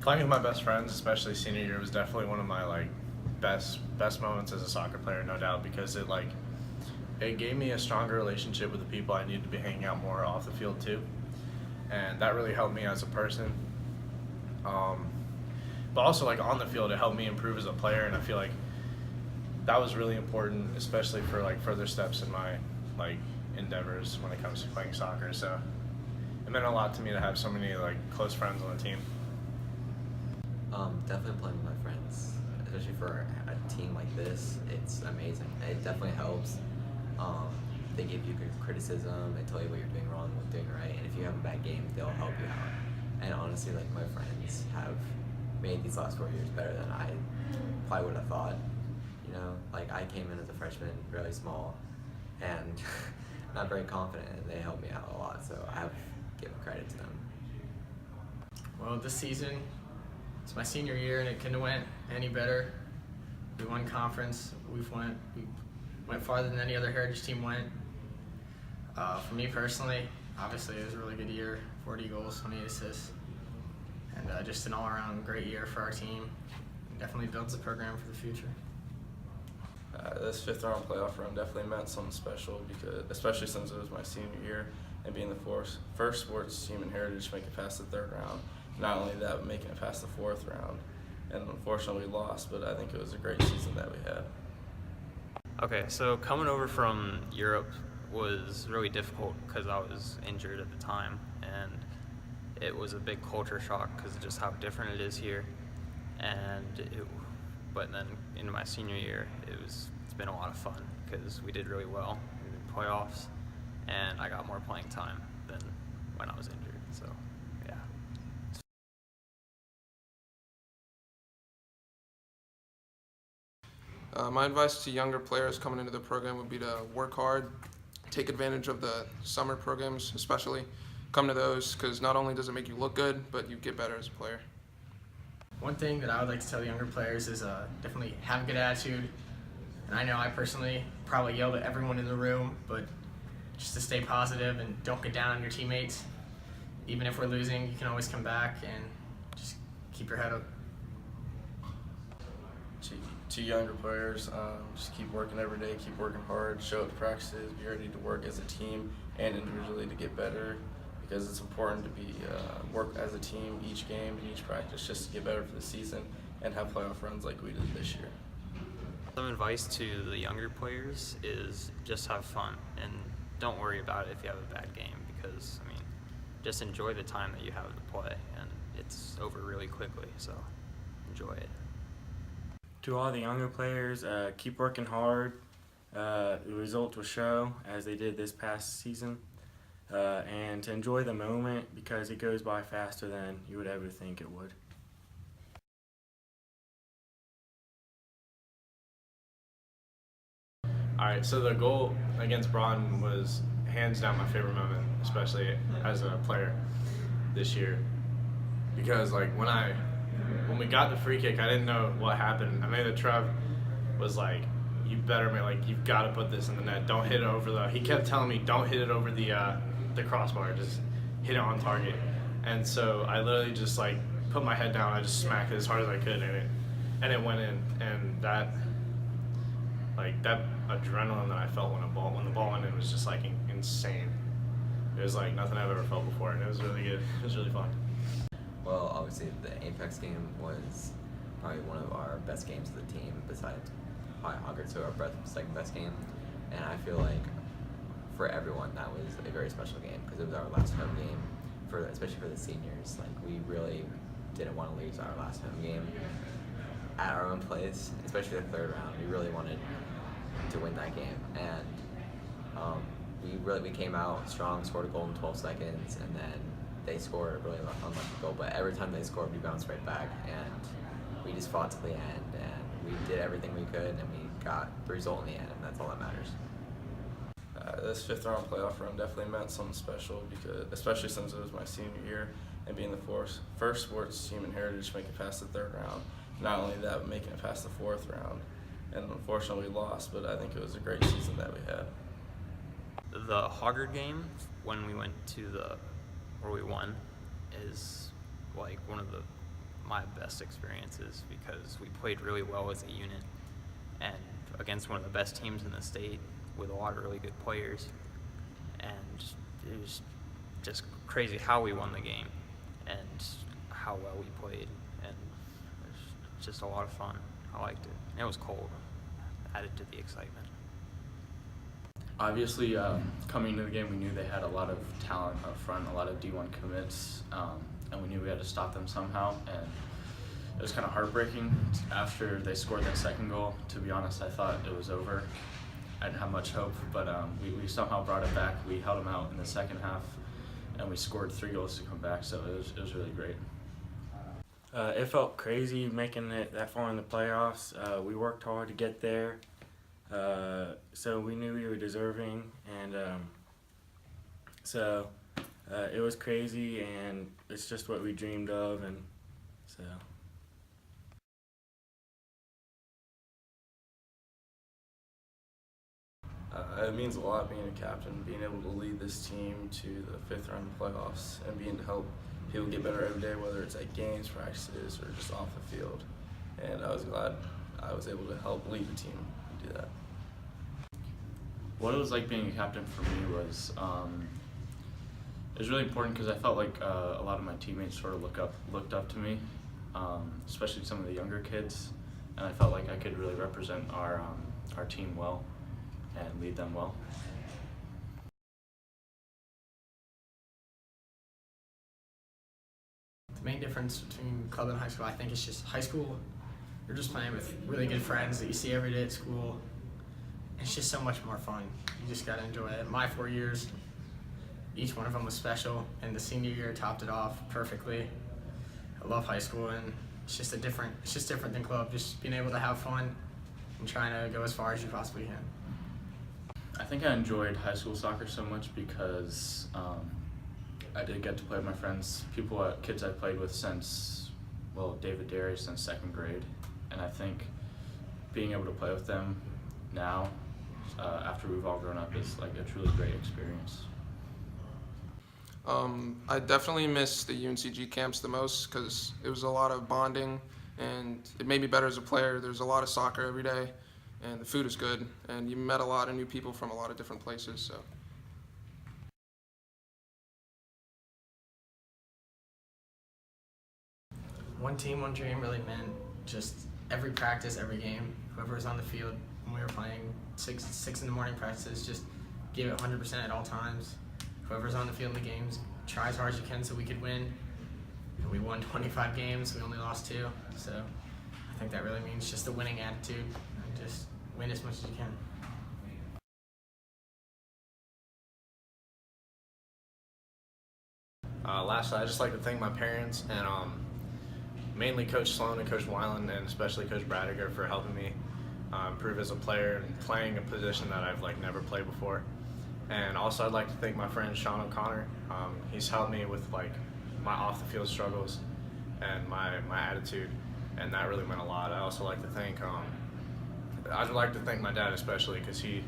Playing with my best friends, especially senior year, was definitely one of my best moments as a soccer player, no doubt, because it gave me a stronger relationship with the people I needed to be hanging out more off the field too, and that really helped me as a person. But also on the field, it helped me improve as a player, and I feel like that was really important, especially for further steps in my endeavors when it comes to playing soccer. So it meant a lot to me to have so many close friends on the team. Definitely playing with my friends, especially for a team like this. It's amazing. It definitely helps. They give you good criticism. They tell you what you're doing wrong, what you're doing right. And if you have a bad game, they'll help you out. And honestly, my friends have made these last 4 years better than I probably would have thought. I came in as a freshman, really small, and not very confident, and they helped me out a lot. So I have to give credit to them. Well, this season, it's my senior year, and it couldn't have went any better. We won conference. We went farther than any other Heritage team went. For me personally, obviously it was a really good year. 40 goals, 28 assists, and just an all-around great year for our team. It definitely builds the program for the future. This fifth-round playoff run definitely meant something special, especially since it was my senior year, and being the first sports team in Heritage to make it past the third round. Not only that, but making it past the fourth round. And unfortunately we lost, but I think it was a great season that we had. Okay, so coming over from Europe was really difficult because I was injured at the time, and it was a big culture shock because of just how different it is here. But then into my senior year, it's been a lot of fun because we did really well in the playoffs, and I got more playing time than when I was injured. So yeah. My advice to younger players coming into the program would be to work hard, take advantage of the summer programs especially. Come to those because not only does it make you look good, but you get better as a player. One thing that I would like to tell younger players is definitely have a good attitude. And I know I personally probably yelled at everyone in the room, but just to stay positive and don't get down on your teammates. Even if we're losing, you can always come back and just keep your head up. To younger players, just keep working every day, keep working hard, show up to practices, be ready to work as a team and individually to get better, because it's important to work as a team each game and each practice just to get better for the season and have playoff runs like we did this year. Some advice to the younger players is just have fun and don't worry about it if you have a bad game, because just enjoy the time that you have to play, and it's over really quickly, so enjoy it. To all the younger players, keep working hard. The results will show, as they did this past season, and to enjoy the moment because it goes by faster than you would ever think it would. All right, so the goal against Broughton was hands down my favorite moment, especially as a player this year, because when we got the free kick, I didn't know what happened. I made the Trev was like, you better you've got to put this in the net. Don't hit it over he kept telling me, don't hit it over the crossbar, just hit it on target. And so I literally just put my head down, I just smacked it as hard as I could, and it went in. And that adrenaline that I felt when the ball went in was just insane. It was like nothing I've ever felt before, and it was really good. It was really fun. Well, obviously the Apex game was probably one of our best games of the team, besides Hoggard, so our second best game. And I feel like for everyone that was a very special game because it was our last home game, especially for the seniors. We really didn't want to lose our last home game at our own place, especially the third round. We really wanted to win that game, and we came out strong, scored a goal in 12 seconds, and then they scored a really unlucky goal, but every time they scored, we bounced right back, and we just fought to the end, and we did everything we could, and we got the result in the end, and that's all that matters. This fifth-round playoff run definitely meant something special, especially since it was my senior year, and being the first sports team in Heritage to make it past the third round. Not only that, but making it past the fourth round. And unfortunately we lost, but I think it was a great season that we had. The Hoggard game, when we went to where we won, is one of the my best experiences because we played really well as a unit and against one of the best teams in the state with a lot of really good players. And it was just crazy how we won the game and how well we played. And it was just a lot of fun. I liked it. And it was cold, added to the excitement. Obviously, coming into the game, we knew they had a lot of talent up front, a lot of D1 commits, and we knew we had to stop them somehow. And it was kind of heartbreaking after they scored that second goal. To be honest, I thought it was over. I didn't have much hope, but we somehow brought it back. We held them out in the second half, and we scored 3 goals to come back, so it was really great. It felt crazy making it that far in the playoffs. We worked hard to get there. So we knew we were deserving, and so it was crazy, and it's just what we dreamed of, and so. It means a lot being a captain, being able to lead this team to the 5th round of playoffs, and being to help people get better every day, whether it's at games, practices, or just off the field. And I was glad I was able to help lead the team do that. What it was like being a captain for me was it was really important because I felt like a lot of my teammates sort of looked up to me, especially some of the younger kids, and I felt like I could really represent our team well and lead them well. The main difference between club and high school, I think, is just high school, you're just playing with really good friends that you see every day at school. It's just so much more fun. You just gotta enjoy it. My 4 years, each one of them was special, and the senior year topped it off perfectly. I love high school, and it's just different than club. Just being able to have fun and trying to go as far as you possibly can. I think I enjoyed high school soccer so much because I did get to play with my friends, kids I played with since, David Derry since 2nd grade, and I think being able to play with them now, after we've all grown up, is like a truly great experience. I definitely miss the UNCG camps the most because it was a lot of bonding, and it made me better as a player. There's a lot of soccer every day, and the food is good, and you met a lot of new people from a lot of different places. So. One team, one dream really meant just every practice, every game, whoever was on the field when we were playing 6 in the morning practices, just give it 100% at all times. Whoever's on the field in the games, try as hard as you can so we could win. And we won 25 games, we only lost 2. So I think that really means just a winning attitude and just win as much as you can. Lastly, I'd just like to thank my parents and mainly Coach Sloan and Coach Weiland, and especially Coach Bradiger for helping me improve as a player and playing a position that I've never played before. And also I'd like to thank my friend Sean O'Connor. He's helped me with my off the field struggles and my attitude, and that really meant a lot. I also like to thank I'd like to thank my dad especially because he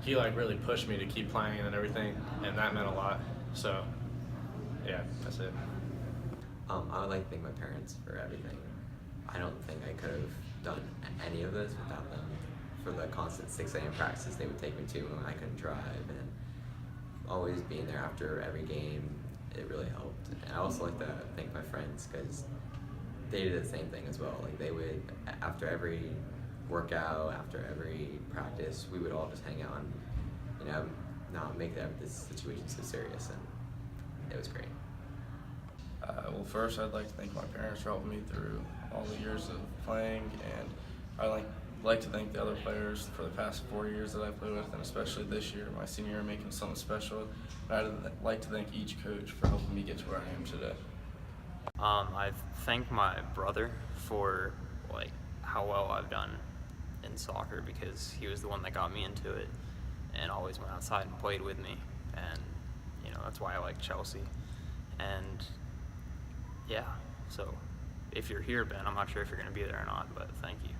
really pushed me to keep playing and everything, and that meant a lot. So yeah, that's it. I would like to thank my parents for everything. I don't think I could have done any of this without them. For the constant 6 a.m. practices they would take me to when I couldn't drive, and always being there after every game, it really helped. And I also like to thank my friends because they did the same thing as well. They would, after every workout, after every practice, we would all just hang out and, not make this situation so serious, and it was great. Well, first I'd like to thank my parents for helping me through all the years of playing, and I'd like to thank the other players for the past 4 years that I played with, and especially this year, my senior year, making something special. And I'd like to thank each coach for helping me get to where I am today. I thank my brother for how well I've done in soccer because he was the one that got me into it and always went outside and played with me, and that's why I like Chelsea. And yeah, so if you're here, Ben, I'm not sure if you're going to be there or not, but thank you.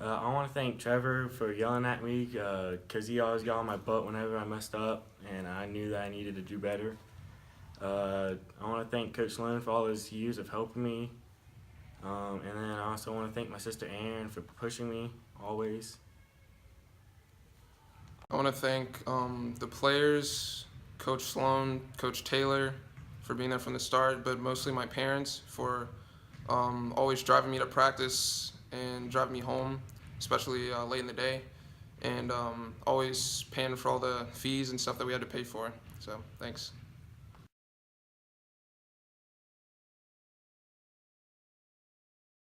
I want to thank Trevor for yelling at me because he always got on my butt whenever I messed up, and I knew that I needed to do better. I want to thank Coach Sloan for all his years of helping me And then I also want to thank my sister Erin for pushing me always. I want to thank the players, Coach Sloan, Coach Taylor, for being there from the start, but mostly my parents for always driving me to practice and driving me home, especially late in the day, and always paying for all the fees and stuff that we had to pay for. So, thanks.